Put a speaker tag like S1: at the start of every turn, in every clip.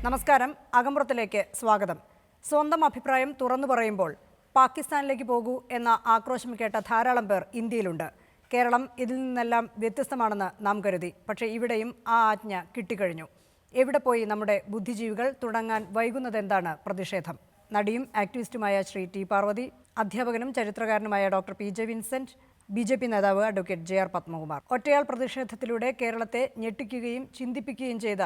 S1: നമസ്കാരം. അകമ്പുറത്തിലേക്ക് സ്വാഗതം. സ്വന്തം അഭിപ്രായം തുറന്നു പറയുമ്പോൾ പാകിസ്ഥാനിലേക്ക് പോകൂ എന്ന ആക്രോശം കേട്ട ധാരാളം പേർ ഇന്ത്യയിലുണ്ട്. കേരളം ഇതിൽ നിന്നെല്ലാം വ്യത്യസ്തമാണെന്ന് നാം കരുതി. പക്ഷേ ഇവിടെയും ആ ആജ്ഞ കിട്ടിക്കഴിഞ്ഞു. എവിടെ പോയി നമ്മുടെ ബുദ്ധിജീവികൾ? തുടങ്ങാൻ വൈകുന്നതെന്താണ് പ്രതിഷേധം? നടിയും ആക്ടിവിസ്റ്റുമായ ശ്രീ ടി പാർവതി, അധ്യാപകനും ചരിത്രകാരനുമായ doctor P J Vincent, BJP. നേതാവ് അഡ്വക്കേറ്റ് ജെ.ആർ. പത്മകുമാർ. ഒറ്റയാൾ പ്രതിഷേധത്തിലൂടെ കേരളത്തെ ഞെട്ടിക്കുകയും ചിന്തിപ്പിക്കുകയും ചെയ്ത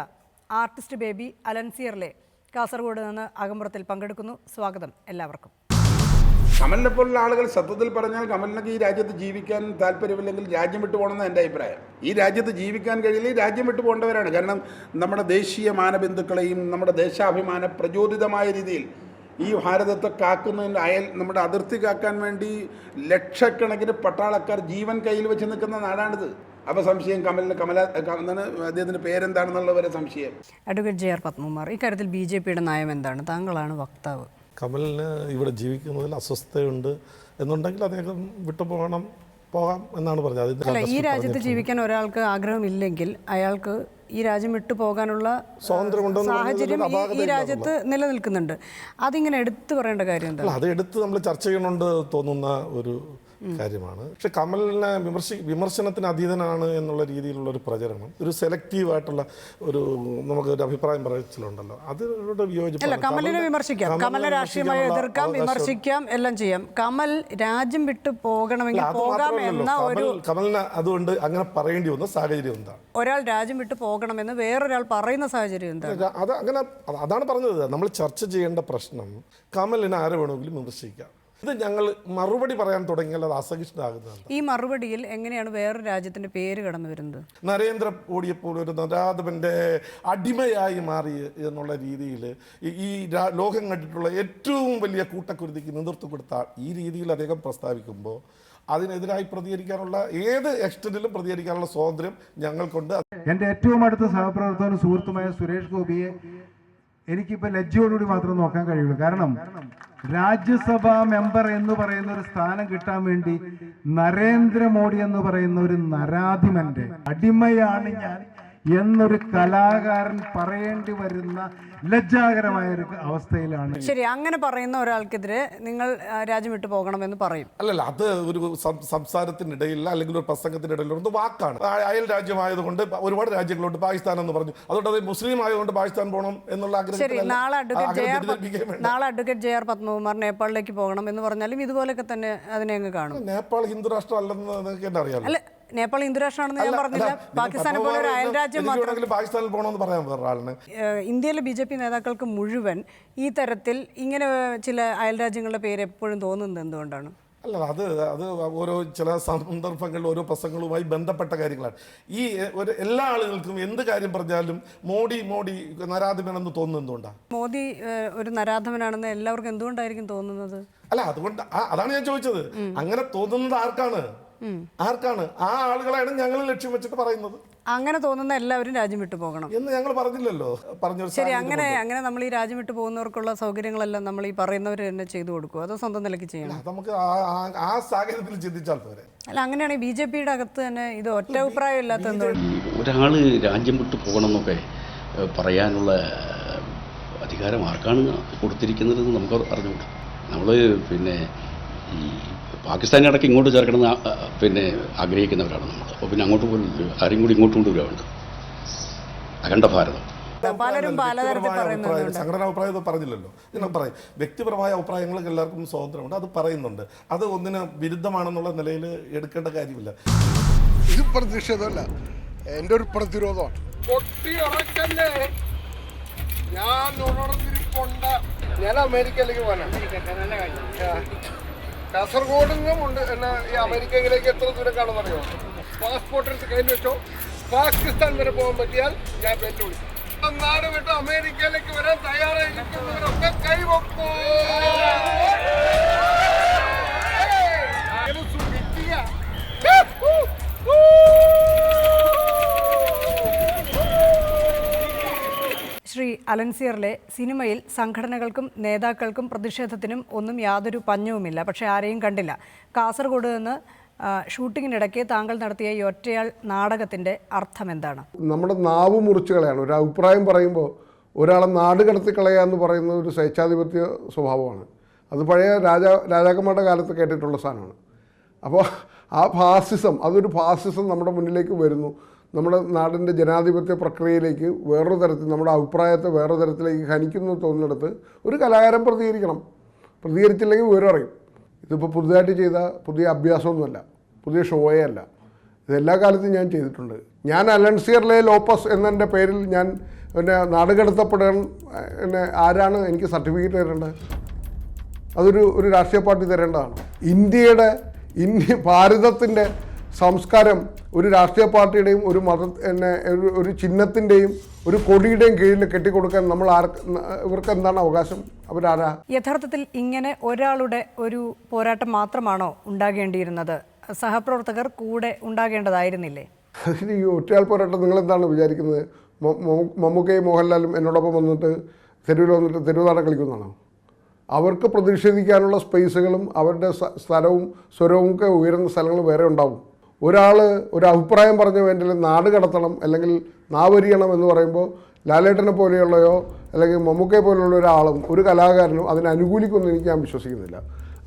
S1: ആർട്ടിസ്റ്റ് ബേബി അലൻസിയറിലെ കാസർഗോഡ് നിന്ന് അകമ്പുറത്തിൽ പങ്കെടുക്കുന്നു. സ്വാഗതം എല്ലാവർക്കും.
S2: കമലിനെ പോലുള്ള ആളുകൾ സത്യത്തിൽ പറഞ്ഞാൽ കമലിനൊക്കെ ഈ രാജ്യത്ത് ജീവിക്കാൻ താല്പര്യമില്ലെങ്കിൽ രാജ്യം വിട്ടു പോകണമെന്ന് എൻ്റെ അഭിപ്രായം. ഈ രാജ്യത്ത് ജീവിക്കാൻ കഴിയില്ല, രാജ്യം വിട്ടു പോകേണ്ടവരാണ്. കാരണം നമ്മുടെ ദേശീയ മാനബിന്ദുക്കളെയും നമ്മുടെ ദേശാഭിമാന പ്രചോദിതമായ രീതിയിൽ ഈ ഭാരതത്തെ കാക്കുന്നതിന് നമ്മുടെ അതിർത്തി കാക്കാൻ വേണ്ടി ലക്ഷക്കണക്കിന് പട്ടാളക്കാർ ജീവൻ കയ്യിൽ വെച്ച് നിൽക്കുന്ന നാടാണിത്. അപ്പോൾ സംശയം എന്താണ് അദ്ദേഹത്തിൻ്റെ പേരെന്താണെന്നുള്ള വരെ സംശയം.
S1: Advocate J R. പത്മകുമാർ, ഇക്കാര്യത്തിൽ ബി.ജെ.പിയുടെ നയം എന്താണ്? താങ്കളാണ് വക്താവ്.
S3: കമലിന് ഇവിടെ ജീവിക്കുന്നതിൽ അസ്വസ്ഥതയുണ്ട് എന്നുണ്ടെങ്കിൽ അദ്ദേഹം പോകാം എന്നാണ് പറഞ്ഞത്.
S1: അല്ല, ഈ രാജ്യത്ത് ജീവിക്കാൻ ഒരാൾക്ക് ആഗ്രഹമില്ലെങ്കിൽ അയാൾക്ക് ഈ രാജ്യം വിട്ടു പോകാനുള്ള സാഹചര്യം ഈ രാജ്യത്ത് നിലനിൽക്കുന്നുണ്ട്. അതിങ്ങനെ എടുത്തു പറയേണ്ട കാര്യം എന്താ?
S3: അത് എടുത്ത് നമ്മൾ ചർച്ച ചെയ്യണമെന്ന് തോന്നുന്ന ഒരു കാര്യമാണ്. പക്ഷെ കമലിനെ വിമർശനത്തിന് അതീതനാണ് എന്നുള്ള രീതിയിലുള്ള ഒരു പ്രചരണം, ഒരു സെലക്റ്റീവായിട്ടുള്ള നമുക്കൊരു അഭിപ്രായം പറച്ചിലുണ്ടല്ലോ, അതിനോട് വിയോജിപ്പല്ല.
S1: കമലിനെ വിമർശിക്കാം, കമലിനെ രാഷ്ട്രീയമായി എതിർക്കാം, വിമർശിക്കാം, എല്ലാം ചെയ്യാം. കമൽ രാജ്യം വിട്ടു പോകണമെങ്കിൽ പോകാം എന്ന ഒരു
S3: കമലിന് അതുകൊണ്ട് അങ്ങനെ പറയേണ്ടി വന്ന സാഹചര്യം എന്താ?
S1: ഒരാൾ രാജ്യം വിട്ടു പോകണമെന്ന് വേറൊരാൾ പറയുന്ന സാഹചര്യം എന്താ?
S3: അതാണ് പറഞ്ഞത്. നമ്മൾ ചർച്ച ചെയ്യേണ്ട പ്രശ്നം കമലിനെ ആരെ വേണമെങ്കിലും വിമർശിക്കാം. ഇത് ഞങ്ങൾ മറുപടി പറയാൻ തുടങ്ങിയാൽ അത് അസഹിഷ്ണുതാകുന്നതാണ്.
S1: ഈ മറുപടിയിൽ എങ്ങനെയാണ് വേറൊരു രാജ്യത്തിന്റെ പേര് കടന്നു വരുന്നത്?
S3: നരേന്ദ്രമോദിയെപ്പോലെ ഒരു നരാധമന്റെ അടിമയായി മാറി എന്നുള്ള രീതിയിൽ ഈ ലോകം കണ്ടിട്ടുള്ള ഏറ്റവും വലിയ കൂട്ടക്കുരുതിക്ക് നേതൃത്വം കൊടുത്ത ഈ രീതിയിൽ അദ്ദേഹം പ്രസ്താവിക്കുമ്പോൾ അതിനെതിരായി പ്രതികരിക്കാനുള്ള ഏത് എക്സ്റ്റന്റിലും പ്രതികരിക്കാനുള്ള സ്വാതന്ത്ര്യം ഞങ്ങൾക്കുണ്ട്.
S4: എൻ്റെ ഏറ്റവും അടുത്ത സഹപ്രവർത്തകനും സുഹൃത്തുമായ സുരേഷ് ഗോപിയെ എനിക്കിപ്പോൾ ലജ്ജയോടുകൂടി മാത്രം നോക്കാൻ കഴിയുള്ളൂ. കാരണം രാജ്യസഭാ മെമ്പർ എന്ന് പറയുന്ന ഒരു സ്ഥാനം കിട്ടാൻ വേണ്ടി നരേന്ദ്രമോദി എന്ന് പറയുന്ന ഒരു നരാധിമന്റെ അടിമയാണ് ഞാൻ എന്നൊരു കലാകാരൻ പറയേണ്ടി വരുന്ന ലജ്ജാകരമായ ഒരു അവസ്ഥയിലാണ്.
S1: ശരി, അങ്ങനെ പറയുന്ന ഒരാൾക്കെതിരെ നിങ്ങൾ രാജ്യം വിട്ടു പോകണമെന്ന് പറയും?
S3: അല്ലല്ല, അത് ഒരു സംസാരത്തിനിടയിൽ അല്ലെങ്കിൽ ഒരു പ്രസംഗത്തിനിടയിൽ ഒരു വാക്കാണ്. അയൽ രാജ്യമായതുകൊണ്ട് ഒരുപാട് രാജ്യങ്ങളുണ്ട്, പാകിസ്ഥാൻ എന്ന് പറഞ്ഞു, അതുകൊണ്ട് അത് മുസ്ലിം ആയതുകൊണ്ട് പാകിസ്ഥാൻ പോകണം എന്നുള്ള ആഗ്രഹം.
S1: ശരി, നാളെ അഡ്വക്കേറ്റ് ജെ.ആർ. പത്മകുമാർ നേപ്പാളിലേക്ക് പോകണം എന്ന് പറഞ്ഞാലും ഇതുപോലൊക്കെ തന്നെ അതിനെ അങ്ങ് കാണും.
S3: നേപ്പാൾ ഹിന്ദു രാഷ്ട്രം അല്ലെന്ന് നിങ്ങൾക്ക് എന്താ അറിയാം?
S1: അല്ല, നേപ്പാൾ ഹിന്ദു രാഷ്ട്രമാണെന്ന് ഞാൻ പറഞ്ഞില്ല. പാകിസ്ഥാനെ പോലെ ഒരു അയൽ രാജ്യം മാത്രം
S3: പാകിസ്ഥാനിൽ പോകണമെന്ന് പറയാൻ വേറൊരാളിന്.
S1: ഇന്ത്യയിലെ ബി.ജെ.പി. നേതാക്കൾക്ക് മുഴുവൻ ഈ തരത്തിൽ ഇങ്ങനെ ചില അയൽ രാജ്യങ്ങളുടെ പേര് എപ്പോഴും തോന്നുന്നത് എന്തുകൊണ്ടാണ്?
S3: അല്ല, അത് ഓരോ ചില സന്ദർഭങ്ങളിൽ ഓരോ പ്രസംഗങ്ങളുമായി ബന്ധപ്പെട്ട കാര്യങ്ങളാണ്. ഈ എല്ലാ ആളുകൾക്കും എന്ത് കാര്യം പറഞ്ഞാലും മോഡി നരാധമനെന്ന് തോന്നുന്നത് എന്തുകൊണ്ടാണ്?
S1: മോദി ഒരു നരാധമനാണെന്ന് എല്ലാവർക്കും എന്തുകൊണ്ടായിരിക്കും തോന്നുന്നത്?
S3: അല്ല, അതുകൊണ്ട് അതാണ് ഞാൻ ചോദിച്ചത്. അങ്ങനെ തോന്നുന്നത് ആർക്കാണ്? ആ ആളുകളാണ് ഞങ്ങൾ ലക്ഷ്യം വെച്ചിട്ട് പറയുന്നത്.
S1: അങ്ങനെ തോന്നുന്ന എല്ലാവരും രാജ്യം വിട്ടു പോകണം എന്ന്
S3: ഞങ്ങൾ പറഞ്ഞില്ലല്ലോ.
S1: ശരി, അങ്ങനെ നമ്മൾ ഈ രാജ്യം വിട്ടു പോകുന്നവർക്കുള്ള സൗകര്യങ്ങളെല്ലാം നമ്മൾ ഈ പറയുന്നവർ തന്നെ ചെയ്തു കൊടുക്കും, അതോ സ്വന്തം നിലയ്ക്ക് ചെയ്യണം?
S3: നമുക്ക് ആ സാഹചര്യത്തിൽ ചിന്തിച്ചാൽ പോരെ.
S1: അല്ല, അങ്ങനെയാണെങ്കിൽ ബി.ജെ.പിയുടെ അകത്ത് തന്നെ ഇത് ഒറ്റ അഭിപ്രായം ഇല്ലാത്ത
S5: ഒരാള് രാജ്യം വിട്ടു പോകണം എന്നൊക്കെ പറയാനുള്ള അധികാരം ആർക്കാണ് കൊടുത്തിരിക്കുന്നത് നമുക്ക് അറിഞ്ഞുകൂടാ. നമ്മൾ ഈ പാകിസ്ഥാനെ അടക്കം ഇങ്ങോട്ട് ചേർക്കണമെന്ന് ആഗ്രഹിക്കുന്നവരാണ് നമ്മൾ. അപ്പോൾ അങ്ങോട്ട് പോലും ആരും കൂടി ഇങ്ങോട്ട് കൊണ്ടുവരാറുണ്ട്. അഖണ്ഡ ഭാരതം.
S3: സംഘടനാ അഭിപ്രായം പറഞ്ഞില്ലല്ലോ. ഞാൻ പറയും, വ്യക്തിപരമായ അഭിപ്രായങ്ങൾക്ക് എല്ലാവർക്കും സ്വാതന്ത്ര്യമുണ്ട്, അത് പറയുന്നുണ്ട്. അത് ഒന്നിന് വിരുദ്ധമാണെന്നുള്ള നിലയിൽ എടുക്കേണ്ട കാര്യമില്ല.
S6: ഇത് പ്രതിഷേധമല്ല, എൻ്റെ ഒരു പ്രതിരോധമാണ്. ഞാൻ അമേരിക്കയിലേക്ക് പോകാനാണ്. കാസർഗോഡ് നിന്നുമുണ്ട് എന്നാ ഈ അമേരിക്കയിലേക്ക് എത്ര ദൂരം കാണുമെന്നറിയോ? പാസ്പോർട്ട് എടുത്ത് കയ്യിൽ വെച്ചോ, പാകിസ്ഥാൻ വരെ പോകാൻ പറ്റിയാൽ ഞാൻ വെല്ലുവിളി. നാട് വിട്ട് അമേരിക്കയിലേക്ക് വരാൻ തയ്യാറായിരിക്കുന്നവരൊക്കെ കൈവെക്കോ.
S1: ശ്രീ അലൻസിയറിലെ സിനിമയിൽ സംഘടനകൾക്കും നേതാക്കൾക്കും പ്രതിഷേധത്തിനും ഒന്നും യാതൊരു പഞ്ഞവുമില്ല. പക്ഷേ ആരെയും കണ്ടില്ല. കാസർഗോഡ് നിന്ന് ഷൂട്ടിങ്ങിനിടയ്ക്ക് താങ്കൾ നടത്തിയ ഈ ഒറ്റയാൾ നാടകത്തിൻ്റെ അർത്ഥം എന്താണ്?
S6: നമ്മുടെ നാവ് മുറിച്ചുകളയാണ്. ഒരു അഭിപ്രായം പറയുമ്പോൾ
S7: ഒരാളെ നാട് കടത്തി കളയുക എന്ന് പറയുന്നത് ഒരു സ്വേച്ഛാധിപത്യ സ്വഭാവമാണ്. അത് പഴയ രാജാക്കന്മാരുടെ കാലത്ത് കേട്ടിട്ടുള്ള സാധനമാണ്. അപ്പോൾ ആ ഫാസിസം, അതൊരു ഫാസിസം നമ്മുടെ മുന്നിലേക്ക് വരുന്നു. നമ്മുടെ നാടിൻ്റെ ജനാധിപത്യ പ്രക്രിയയിലേക്ക് വേറൊരു തരത്തിൽ, നമ്മുടെ അഭിപ്രായത്തെ വേറൊരു തരത്തിലേക്ക് ഹനിക്കുന്നു തോന്നുന്നിടത്ത് ഒരു കലാകാരൻ പ്രതികരിക്കണം. പ്രതികരിച്ചില്ലെങ്കിൽ വിവരം അറിയും. ഇതിപ്പോൾ പുതുതായിട്ട് ചെയ്ത പുതിയ അഭ്യാസമൊന്നുമല്ല, പുതിയ ഷോയേ അല്ല. ഇതെല്ലാ കാലത്തും ഞാൻ ചെയ്തിട്ടുണ്ട്. ഞാൻ അലൻസിയർലെ ലോപ്പസ് എന്നതിൻ്റെ പേരിൽ ഞാൻ പിന്നെ നാടുകടത്തപ്പെടാൻ എന്നെ ആരാണ് എനിക്ക് സർട്ടിഫിക്കറ്റ് തരേണ്ടത്? ഒരു രാഷ്ട്രീയ പാർട്ടി തരേണ്ടതാണ്. ഭാരതത്തിൻ്റെ സംസ്കാരം ഒരു രാഷ്ട്രീയ പാർട്ടിയുടെയും ഒരു ചിഹ്നത്തിൻ്റെയും ഒരു കൊടിയുടെയും കീഴിൽ കെട്ടിക്കൊടുക്കാൻ ഇവർക്ക് എന്താണ് അവകാശം? അവരാരാ?
S1: യഥാർത്ഥത്തിൽ ഇങ്ങനെ ഒരാളുടെ ഒരു പോരാട്ടം മാത്രമാണോ ഉണ്ടാകേണ്ടിയിരുന്നത്? സഹപ്രവർത്തകർ കൂടെ ഉണ്ടാകേണ്ടതായിരുന്നില്ലേ?
S7: ഈ ഒറ്റയാൾ പോരാട്ടം നിങ്ങളെന്താണ് വിചാരിക്കുന്നത്? മമ്മൂക്കയും മോഹൻലാലും എന്നോടൊപ്പം വന്നിട്ട് തെരുവിൽ വന്നിട്ട് തെരുവുനാടൻ കളിക്കുന്നതാണോ? അവർക്ക് പ്രതിഷേധിക്കാനുള്ള സ്പേസുകളും അവരുടെ സ്ഥലവും സ്വരവും ഒക്കെ ഉയരുന്ന സ്ഥലങ്ങൾ വേറെ ഉണ്ടാവും. ഒരാൾ ഒരു അഭിപ്രായം പറഞ്ഞ വേണ്ടി നാട് കടത്തണം അല്ലെങ്കിൽ നാവരിയണം എന്ന് പറയുമ്പോൾ ലാലേട്ടനെ പോലെയുള്ളയോ അല്ലെങ്കിൽ മമ്മൂക്കയെ പോലെയുള്ള ഒരാളും ഒരു കലാകാരനും അതിനെ അനുകൂലിക്കുമെന്ന് ഞാൻ വിശ്വസിക്കുന്നില്ല.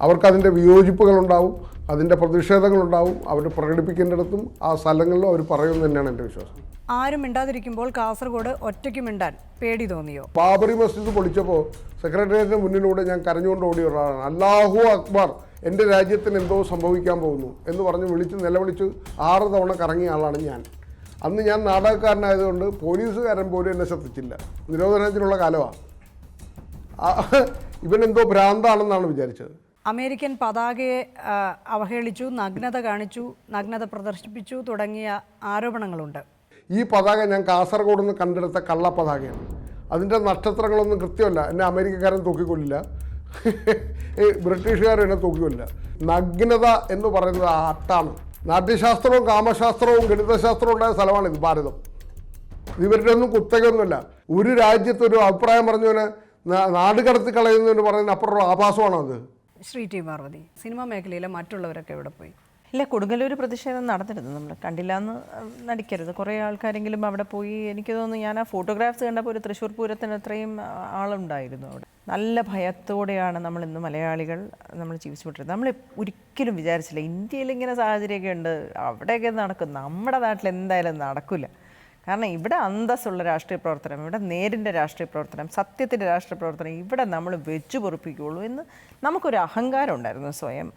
S7: അവർക്കതിൻ്റെ വിയോജിപ്പുകളുണ്ടാവും, അതിൻ്റെ പ്രതിഷേധങ്ങളുണ്ടാവും. അവർ പ്രകടിപ്പിക്കേണ്ടിടത്തും ആ സ്ഥലങ്ങളിലും അവർ പറയുമെന്ന് തന്നെയാണ് എൻ്റെ വിശ്വാസം.
S1: ആരും മിണ്ടാതിരിക്കുമ്പോൾ കാസർഗോഡ് ഒറ്റയ്ക്ക് മിണ്ടാൻ പേടി തോന്നിയോ?
S7: ബാബറി മസ്ജിദ് പൊളിച്ചപ്പോൾ സെക്രട്ടേറിയറ്റിന് മുന്നിലൂടെ ഞാൻ കരഞ്ഞുകൊണ്ട് ഓടിയ ഒരാളാണ്. അല്ലാഹു അക്ബർ, എൻ്റെ രാജ്യത്തിന് എന്തോ സംഭവിക്കാൻ പോകുന്നു എന്ന് പറഞ്ഞ് നിലവിളിച്ച് 6 തവണ കറങ്ങിയ ആളാണ് ഞാൻ. അന്ന് ഞാൻ നാടകക്കാരനായതുകൊണ്ട് പോലീസുകാരൻ പോലും എന്നെ ശ്രദ്ധിച്ചില്ല. നിരോധനത്തിനുള്ള കാലമാണ്. ഇവനെന്തോ ഭ്രാന്താണെന്നാണ് വിചാരിച്ചത്.
S1: അമേരിക്കൻ പതാകയെ അവഹേളിച്ചു, നഗ്നത കാണിച്ചു, നഗ്നത പ്രദർശിപ്പിച്ചു തുടങ്ങിയ ആരോപണങ്ങളുണ്ട്.
S7: ഈ പതാക ഞാൻ കാസർഗോഡ് നിന്ന് കണ്ടെടുത്ത കള്ള പതാകയാണ്. അതിൻ്റെ നക്ഷത്രങ്ങളൊന്നും കൃത്യമല്ല. എന്നെ അമേരിക്കക്കാരൻ തൂക്കിക്കൊല്ലില്ല, ബ്രിട്ടീഷുകാരും എന്നെ തൂക്കിക്കൊല്ലില്ല. നഗ്നത എന്ന് പറയുന്നത് ആർട്ടാണ്. നാട്യശാസ്ത്രവും കാമശാസ്ത്രവും ഗണിതശാസ്ത്രവും ഉണ്ടായ സ്ഥലമാണിത് ഭാരതം. ഇവരുടെ ഒന്നും കുത്തകയൊന്നുമില്ല. ഒരു രാജ്യത്തൊരു അഭിപ്രായം പറഞ്ഞവന് നാട് കടത്തി കളയുന്നതിന് പറയുന്ന അപ്പുറമുള്ള ആഭാസമാണോ അത്?
S1: ശ്രീ ടി പാർവതി, സിനിമാ മേഖലയിലെ മറ്റുള്ളവരൊക്കെ എവിടെ പോയി?
S8: ഇല്ല, കൊടുങ്ങല്ലൂർ പ്രതിഷേധം നടന്നിരുന്നു. നമ്മൾ കണ്ടില്ല എന്ന് നടിക്കരുത്. കുറേ ആൾക്കാരെങ്കിലും അവിടെ പോയി. എനിക്ക് തോന്നുന്നു, ഞാൻ ആ ഫോട്ടോഗ്രാഫ്സ് കണ്ടപ്പോൾ ഒരു തൃശ്ശൂർ പൂരത്തിന് അത്രയും ആളുണ്ടായിരുന്നു അവിടെ. നല്ല ഭയത്തോടെയാണ് നമ്മൾ ഇന്ന് മലയാളികൾ നമ്മൾ ജീവിച്ചുകൊണ്ടിരുന്നത്. നമ്മൾ ഒരിക്കലും വിചാരിച്ചില്ല ഇന്ത്യയിൽ ഇങ്ങനെ സാഹചര്യമൊക്കെ ഉണ്ട്, അവിടെയൊക്കെ നടക്കും. നമ്മുടെ നാട്ടിൽ എന്തായാലും നടക്കില്ല. കാരണം ഇവിടെ അന്തസ്സുള്ള രാഷ്ട്രീയ പ്രവർത്തനം, ഇവിടെ നേരിൻ്റെ രാഷ്ട്രീയ പ്രവർത്തനം, സത്യത്തിൻ്റെ രാഷ്ട്രീയ പ്രവർത്തനം ഇവിടെ നമ്മൾ വെച്ചു പൊറുപ്പിക്കുകയുള്ളൂ എന്ന് നമുക്കൊരു അഹങ്കാരം ഉണ്ടായിരുന്നു സ്വയം.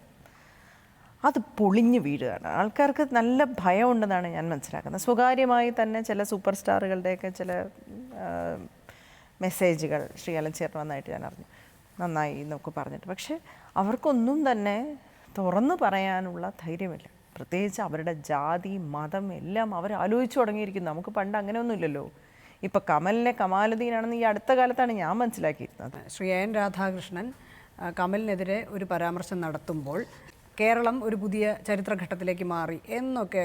S8: അത് പൊളിഞ്ഞു വീഴുകയാണ്. ആൾക്കാർക്ക് നല്ല ഭയമുണ്ടെന്നാണ് ഞാൻ മനസ്സിലാക്കുന്നത്. സ്വകാര്യമായി തന്നെ ചില സൂപ്പർ സ്റ്റാറുകളുടെയൊക്കെ ചില മെസ്സേജുകൾ ശ്രീ അലൻ ചേട്ടൻ വന്നായിട്ട് ഞാൻ അറിഞ്ഞു, നന്നായി എന്നൊക്കെ പറഞ്ഞിട്ട്. പക്ഷേ അവർക്കൊന്നും തന്നെ തുറന്നു പറയാനുള്ള ധൈര്യമില്ല. പ്രത്യേകിച്ച് അവരുടെ ജാതി മതം എല്ലാം അവർ ആലോചിച്ച് തുടങ്ങിയിരിക്കുന്നു. നമുക്ക് പണ്ട് അങ്ങനെയൊന്നുമില്ലല്ലോ. ഇപ്പോൾ കമലിനെ കമാലുദ്ദീനാണെന്ന് ഈ അടുത്ത കാലത്താണ് ഞാൻ മനസ്സിലാക്കിയിരുന്നത്.
S1: ശ്രീ എൻ രാധാകൃഷ്ണൻ കമലിനെതിരെ ഒരു പരാമർശം നടത്തുമ്പോൾ കേരളം ഒരു പുതിയ ചരിത്രഘട്ടത്തിലേക്ക് മാറി എന്നൊക്കെ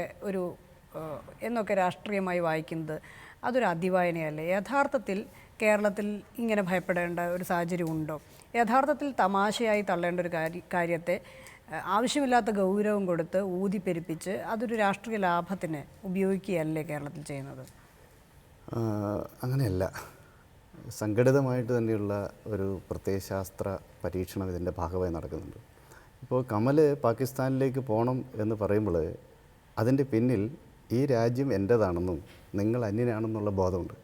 S1: രാഷ്ട്രീയമായി വായിക്കുന്നത് അതൊരു അതിവായനയല്ലേ? യഥാർത്ഥത്തിൽ കേരളത്തിൽ ഇങ്ങനെ ഭയപ്പെടേണ്ട ഒരു സാഹചര്യം ഉണ്ടോ? യഥാർത്ഥത്തിൽ തമാശയായി തള്ളേണ്ട ഒരു കാര്യത്തെ ആവശ്യമില്ലാത്ത ഗൗരവം കൊടുത്ത് ഊതിപ്പെരുപ്പിച്ച് അതൊരു രാഷ്ട്രീയ ലാഭത്തിന് ഉപയോഗിക്കുകയല്ലേ കേരളത്തിൽ ചെയ്യുന്നത്?
S9: അങ്ങനെയല്ല. സംഘടിതമായിട്ട് തന്നെയുള്ള ഒരു പ്രത്യയശാസ്ത്ര പരീക്ഷണം ഇതിൻ്റെ ഭാഗമായി നടക്കുന്നുണ്ട്. ഇപ്പോൾ കമൽ പാകിസ്ഥാനിലേക്ക് പോകണം എന്ന് പറയുമ്പോൾ അതിൻ്റെ പിന്നിൽ ഈ രാജ്യം എൻ്റേതാണെന്നും നിങ്ങൾ അന്യനാണെന്നുള്ള ബോധമുണ്ട്.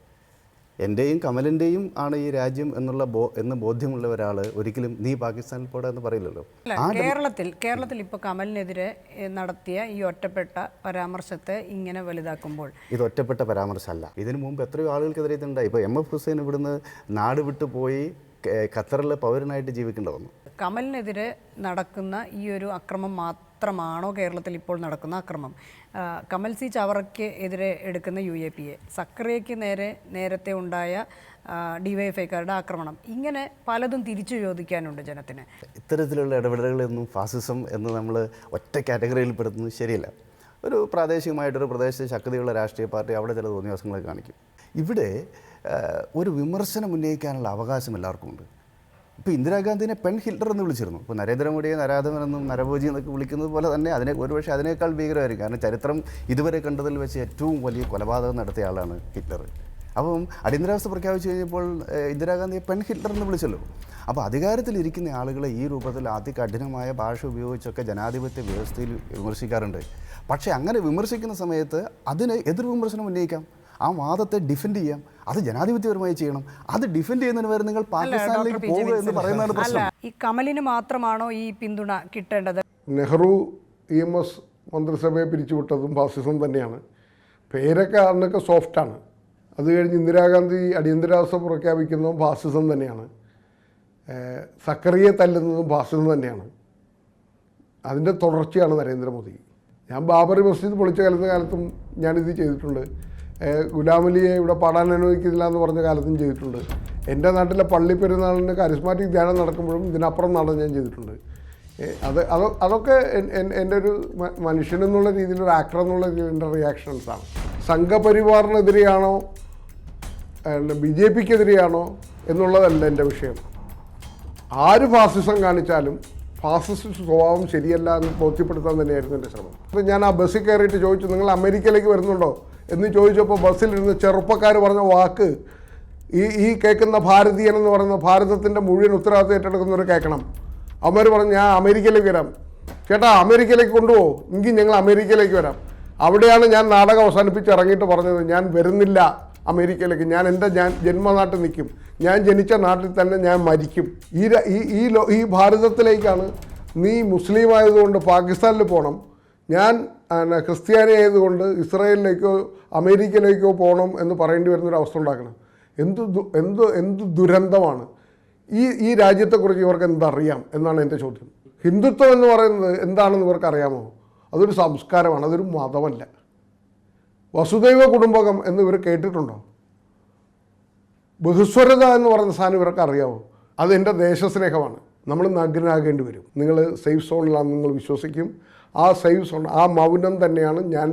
S9: എൻ്റെയും കമലിൻ്റെയും ആണ് ഈ രാജ്യം എന്ന് ബോധ്യമുള്ള ഒരാൾ ഒരിക്കലും നീ പാകിസ്ഥാനിൽ പോടാ എന്ന് പറയില്ലല്ലോ.
S1: കേരളത്തിൽ ഇപ്പോൾ കമലിനെതിരെ നടത്തിയ ഈ ഒറ്റപ്പെട്ട പരാമർശത്തെ ഇങ്ങനെ വലുതാക്കുമ്പോൾ
S9: ഇത് ഒറ്റപ്പെട്ട പരാമർശമല്ല. ഇതിനു മുമ്പ് എത്രയോ ആളുകൾക്കെതിരെ ഇതുണ്ടായി. ഇപ്പോൾ എം എഫ് ഹുസൈൻ ഇവിടുന്ന് നാട് വിട്ടു പോയി ഖത്തറിലെ പൗരനായിട്ട് ജീവിക്കേണ്ടി വന്നു.
S1: കമലിനെതിരെ നടക്കുന്ന ഈ ഒരു അക്രമം മാത്രമാണോ കേരളത്തിൽ ഇപ്പോൾ നടക്കുന്ന അക്രമം? കമൽ സി ചവറയ്ക്ക് എതിരെ എടുക്കുന്ന UAPA, സക്കറിയയ്ക്ക് നേരത്തെ ഉണ്ടായ DYFIക്കാരുടെ ആക്രമണം, ഇങ്ങനെ പലതും തിരിച്ചു ചോദിക്കാനുണ്ട് ജനത്തിന്.
S9: ഇത്തരത്തിലുള്ള ഇടപെടലുകളൊന്നും ഫാസിസം എന്ന് നമ്മൾ ഒറ്റ കാറ്റഗറിയിൽ പെടുത്തുന്നത് ശരിയല്ല. ഒരു പ്രാദേശികമായിട്ടൊരു പ്രദേശത്തെ ശക്തിയുള്ള രാഷ്ട്രീയ പാർട്ടി അവിടെ ചില തോന്നിവാസങ്ങളെ കാണിക്കും. ഇവിടെ ഒരു വിമർശനം ഉന്നയിക്കാനുള്ള അവകാശം എല്ലാവർക്കും ഉണ്ട്. ഇപ്പോൾ ഇന്ദിരാഗാന്ധിനെ പെൺ ഹിറ്റ്ലർ എന്ന് വിളിച്ചിരുന്നു. ഇപ്പോൾ നരേന്ദ്രമോദിയെ നരാധമനെന്നും നരഭോജി എന്നൊക്കെ വിളിക്കുന്നത് പോലെ തന്നെ ഒരുപക്ഷെ അതിനേക്കാൾ ഭീകരമായിരിക്കും. കാരണം ചരിത്രം ഇതുവരെ കണ്ടതിൽ വെച്ച് ഏറ്റവും വലിയ കൊലപാതകം നടത്തിയ ആളാണ് ഹിറ്റ്ലർ. അപ്പം അടിയന്തരാവസ്ഥ പ്രഖ്യാപിച്ചു കഴിഞ്ഞപ്പോൾ ഇന്ദിരാഗാന്ധിയെ പെൺ ഹിറ്റ്ലർ എന്ന് വിളിച്ചല്ലോ. അപ്പോൾ അധികാരത്തിലിരിക്കുന്ന ആളുകളെ ഈ രൂപത്തിൽ അതികഠിനമായ ഭാഷ ഉപയോഗിച്ചൊക്കെ ജനാധിപത്യ വ്യവസ്ഥയിൽ വിമർശിക്കാറുണ്ട്. പക്ഷേ അങ്ങനെ വിമർശിക്കുന്ന സമയത്ത് അതിന് എതിർ വിമർശനം ഉന്നയിക്കാം, ആ വാദത്തെ ഡിഫെൻഡ് ചെയ്യാം, അത് ജനാധിപത്യപരമായി ചെയ്യണം. അത് ഡിഫെൻഡ് ചെയ്യുന്നതിന് വരെ നിങ്ങൾ പാകിസ്ഥാനിലേക്ക് പോകുക എന്ന് പറയുന്നതാണ് പ്രശ്നം.
S1: ഈ കമലിന് മാത്രമാണോ ഈ പിന്തുണ കിട്ടേണ്ടത്?
S7: നെഹ്റു EMS മന്ത്രിസഭയെ പിരിച്ചുവിട്ടതും ഫാസിസം തന്നെയാണ്. പേരൊക്കെ അന്നൊക്കെ സോഫ്റ്റാണ്. അത് കഴിഞ്ഞ് ഇന്ദിരാഗാന്ധി അടിയന്തരാവസ്ഥ പ്രഖ്യാപിക്കുന്നതും ഫാസിസം തന്നെയാണ്. സക്കറിയെ തല്ലുന്നതും ഫാസിസം തന്നെയാണ്. അതിൻ്റെ തുടർച്ചയാണ് നരേന്ദ്രമോദി. ഞാൻ ബാബറി മസ്ജിദ് പൊളിച്ച കാലത്തും ഞാനിത് ചെയ്തിട്ടുണ്ട്. ഗുലാമലിയെ ഇവിടെ പാടാൻ അനുവദിക്കുന്നില്ല എന്ന് പറഞ്ഞ കാലത്തും ചെയ്തിട്ടുണ്ട്. എൻ്റെ നാട്ടിലെ പള്ളി പെരുന്നാളിന് കരിസ്മാറ്റിക് ധ്യാനം നടക്കുമ്പോഴും ഇതിനപ്പുറം നാടൻ ഞാൻ ചെയ്തിട്ടുണ്ട്. അതൊക്കെ എൻ്റെ ഒരു മനുഷ്യനെന്നുള്ള രീതിയിൽ, ഒരു ആക്ടർ എന്നുള്ള രീതിയിൽ എൻ്റെ റിയാക്ഷൻസാണ്. സംഘപരിവാറിനെതിരെയാണോ BJPക്കെതിരെയാണോ എന്നുള്ളതല്ല എൻ്റെ വിഷയം. ആര് ഫാസിസം കാണിച്ചാലും ഫാസിസ്റ്റ് സ്വഭാവം ശരിയല്ല എന്ന് ബോധ്യപ്പെടുത്താൻ തന്നെയായിരുന്നു എൻ്റെ ശ്രമം. അപ്പോൾ ഞാൻ ആ ബസ്സിൽ കയറിയിട്ട് ചോദിച്ചു, നിങ്ങൾ അമേരിക്കയിലേക്ക് വരുന്നുണ്ടോ എന്ന് ചോദിച്ചപ്പോൾ ബസ്സിലിരുന്ന് ചെറുപ്പക്കാർ പറഞ്ഞ വാക്ക് ഈ കേൾക്കുന്ന ഭാരതീയൻ എന്ന് പറയുന്ന ഭാരതത്തിൻ്റെ മുഴുവൻ ഉത്തരവാദിത്വം ഏറ്റെടുക്കുന്നവർ കേൾക്കണം. അവന്മാർ പറഞ്ഞു, ഞാൻ അമേരിക്കയിലേക്ക് വരാം. ചേട്ടാ അമേരിക്കയിലേക്ക് കൊണ്ടുപോകും, എങ്കിൽ ഞങ്ങൾ അമേരിക്കയിലേക്ക് വരാം. അവിടെയാണ് ഞാൻ നാടകം അവസാനിപ്പിച്ച് ഇറങ്ങിയിട്ട് പറഞ്ഞത്, ഞാൻ വരുന്നില്ല അമേരിക്കയിലേക്ക്, ഞാൻ എൻ്റെ ജന്മനാട്ടിൽ നിൽക്കും, ഞാൻ ജനിച്ച നാട്ടിൽ തന്നെ ഞാൻ മരിക്കും. ഈ ഭാരതത്തിലേക്കാണ്, നീ മുസ്ലിം ആയതുകൊണ്ട് പാകിസ്ഥാനിൽ പോകണം, ഞാൻ ക്രിസ്ത്യാനി ആയതുകൊണ്ട് ഇസ്രായേലിലേക്കോ അമേരിക്കയിലേക്കോ പോകണം എന്ന് പറയേണ്ടി വരുന്നൊരവസ്ഥ ഉണ്ടാക്കണം. എന്ത് ദുരന്തമാണ്. ഈ രാജ്യത്തെക്കുറിച്ച് ഇവർക്ക് എന്തറിയാം എന്നാണ് എൻ്റെ ചോദ്യം. ഹിന്ദുത്വം എന്ന് പറയുന്നത് എന്താണെന്ന് ഇവർക്ക് അറിയാമോ? അതൊരു സംസ്കാരമാണ്, അതൊരു മതമല്ല. വസുദൈവ കുടുംബകം എന്ന് ഇവർ കേട്ടിട്ടുണ്ടോ? ബഹുസ്വരത എന്ന് പറയുന്ന സാധനം ഇവർക്ക് അറിയാമോ? അതെൻ്റെ ദേശസ്നേഹമാണ്. നമ്മൾ നഗ്നാകേണ്ടി വരും. നിങ്ങൾ സേഫ് സോണിലാണെന്ന് നിങ്ങൾ വിശ്വസിക്കും. ആ സേഫ് സോൺ, ആ മൗനം തന്നെയാണ് ഞാൻ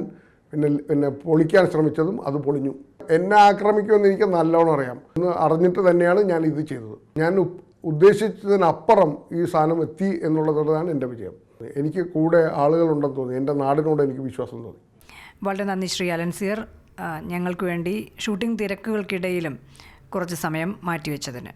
S7: പിന്നെ പൊളിക്കാൻ ശ്രമിച്ചതും അത് പൊളിഞ്ഞു. എന്നെ ആക്രമിക്കുമെന്ന് എനിക്ക് നല്ലോണം അറിയാം. എന്ന് അറിഞ്ഞിട്ട് തന്നെയാണ് ഞാൻ ഇത് ചെയ്തത്. ഞാൻ ഉദ്ദേശിച്ചതിനപ്പുറം ഈ സാധനം എത്തി എന്നുള്ളതാണ് എൻ്റെ വിജയം. എനിക്ക് കൂടെ ആളുകളുണ്ടെന്ന് തോന്നി, എൻ്റെ നാടിനോട് എനിക്ക് വിശ്വാസം തോന്നി.
S1: വളരെ നന്ദി ശ്രീ അലൻസിയർ, ഞങ്ങൾക്ക് വേണ്ടി ഷൂട്ടിംഗ് തിരക്കുകൾക്കിടയിലും കുറച്ച് സമയം മാറ്റിവെച്ചതിന്.